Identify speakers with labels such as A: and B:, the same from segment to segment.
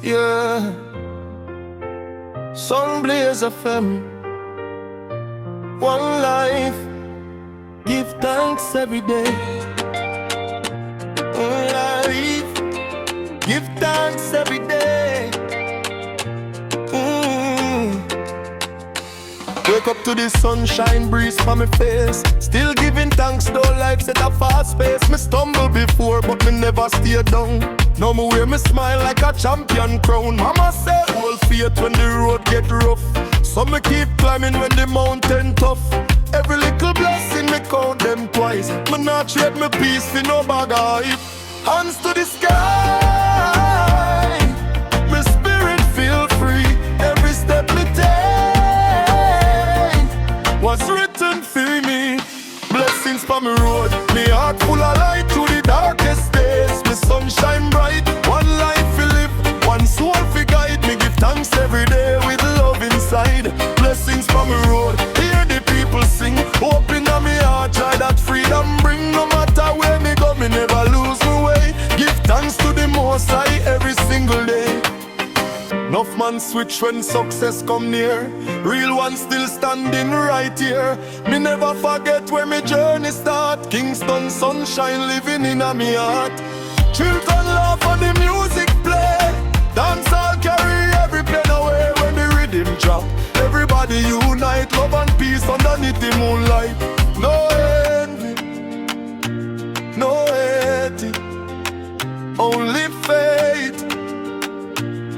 A: Yeah, Sun Blaze FM. One life, give thanks every day. One life, give thanks every day. Wake up to the sunshine breeze from my face. Still giving thanks though life set a fast pace. Me stumble before but me never stay down. Now me wear me smile like a champion crown. Mama say hold faith when the road get rough. So me keep climbing when the mountain tough. Every little blessing me count them twice. Me not trade me peace for no bag of hype. Hands to the sky, my spirit feel free. Every step me take was written for me. Blessings for me road, me heart full of light through the darkest days. Me sunshine bright, one life to live, one soul for guide. Me give thanks every day with love inside. Blessings for me road, hear the people sing. Open up me heart, try that freedom bring. No matter where me go, me never lose my way. Give thanks to the Most High every single day. Enough man switch when success come near. Real one still standing right here. Me never forget where me journey start. Kingston sunshine living in a me heart. Children laugh and the music play. Dancehall carry every pain away when the rhythm drop. Everybody unite, love and peace underneath the moonlight. No envy, no hate, only faith,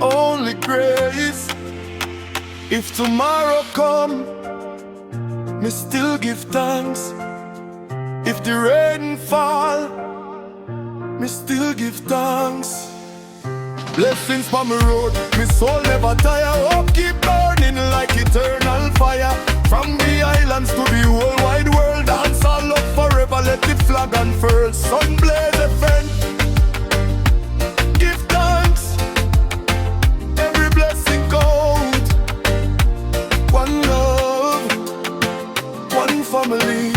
A: only grace. If tomorrow come, me still give thanks. If the rain fall, me still give thanks. Blessings for me road, me soul never tire. Hope keep burning like eternal fire. From the islands to the whole wide world, dance all love forever, let the flag unfurl. Sun Blaze FM, give thanks. Every blessing count. One love, one family.